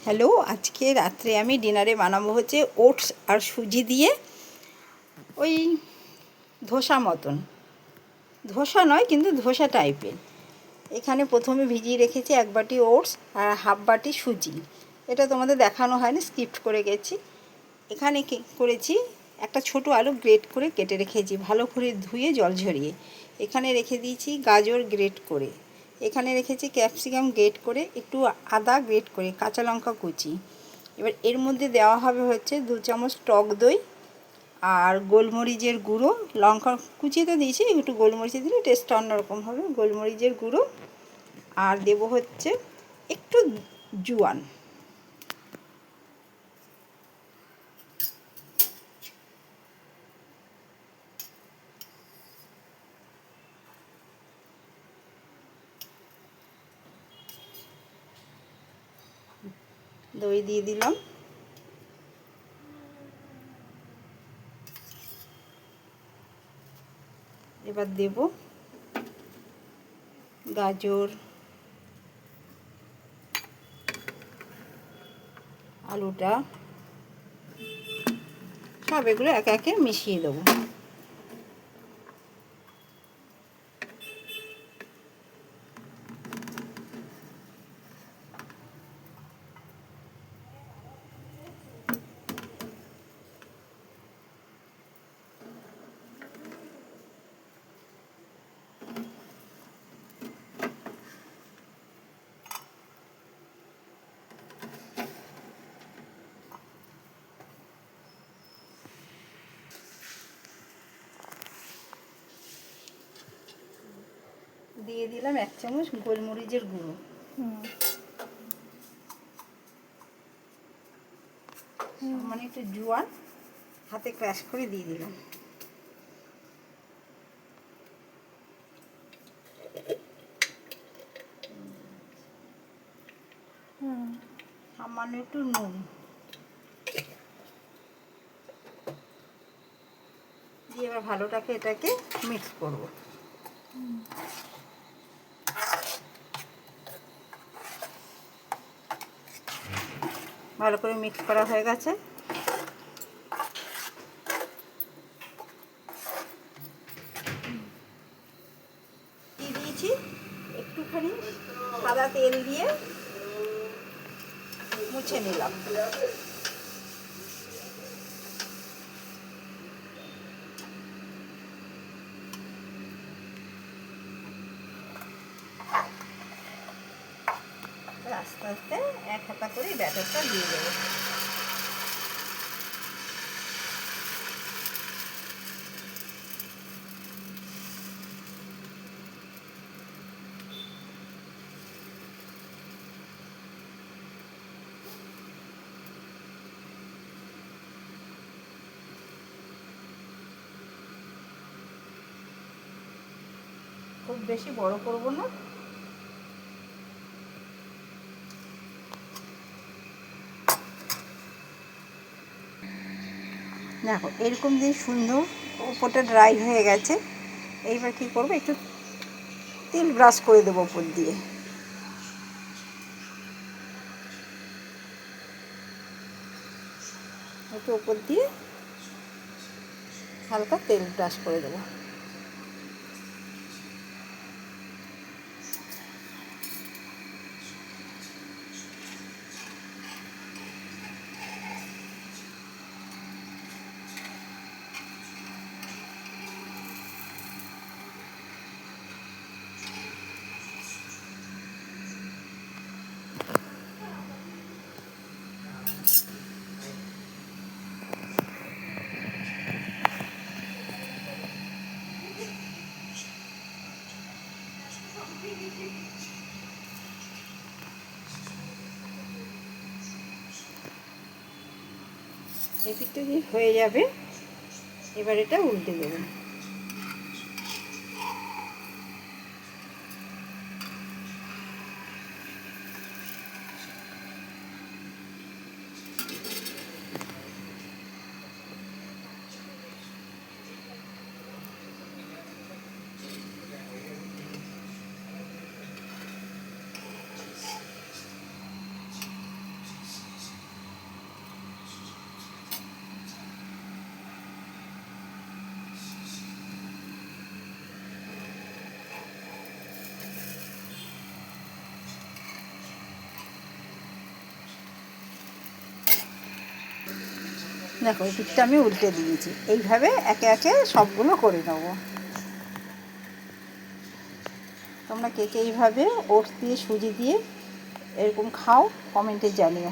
Hello, আজকে রাত্রে আমি ডিনারে বানাবো হচ্ছে ওটস আর সুজি দিয়ে ওই ধোসা মতন। ধোসা নয়, কিন্তু ধোসা টাইপের। এখানে প্রথমে ভিজিয়ে রেখেছি 1 বাটি ওটস আর হাফ বাটি সুজি। এটা তোমাদের দেখানো হয়নি, স্কিপ করে গেছি। এখানে করেছি একটা ছোট আলু গ্রেট করে কেটে রেখেছি, ভালো করে ধুয়ে জল ঝরিয়ে। এখানে রেখে দিয়েছি গাজর গ্রেট করে। এখানে রেখেছি ক্যাপসিকাম গ্রেট করে, একটু আদা গ্রেট করে, কাঁচা লঙ্কা কুচি। এবার এর মধ্যে দেওয়া হবে হচ্ছে 2 চামচ টক দই আর গোলমরিচের গুঁড়ো। লঙ্কা কুচিয়ে তো দিয়েছি, একটু গোলমরিচ দিলে টেস্টটা অন্যরকম হবে। গোলমরিচের গুঁড়ো আর দেবো হচ্ছে একটু জোয়ান। দই দিয়ে দিলাম। এবার দেব গাজর, আলুটা, সব এগুলো একে একে মিশিয়ে দেবো। দিয়ে দিলাম 1 চামচ গোলমরিচের গুঁড়ো। মানে একটু জোয়ান হাতে ক্রাশ করে দিয়ে দিলাম। সামান্য একটু নুন দিয়ে এবার ভালোটাকে এটাকে মিক্স করব। ভালো করে মিক্স করা হয়ে গেছে। দিয়ে দিয়েছি একটুখানি সাদা তেল দিয়ে মুছে নিলাম। আস্তে আস্তে 1 হাতা করে ব্যাটারটা দিয়ে দেবো। খুব বেশি বড় করব না। দেখো এরকম দিয়ে সুন্দর উপরটা ড্রাই হয়ে গেছে। এইবার কি করব, একটু তেল ব্রাশ করে দেবো উপর দিয়ে। একটু উপর দিয়ে হালকা তেল ব্রাশ করে দেবো। এই দিকটা দিয়ে হয়ে যাবে। এবার এটা উল্টে দেবো। দেখো এই পিঠটা আমি উল্টে দিয়েছি। এইভাবে একে একে সবগুলো করে নেবো। তোমরা কে কে এইভাবে ওটস দিয়ে সুজি দিয়ে এরকম খাও, কমেন্টে জানিও।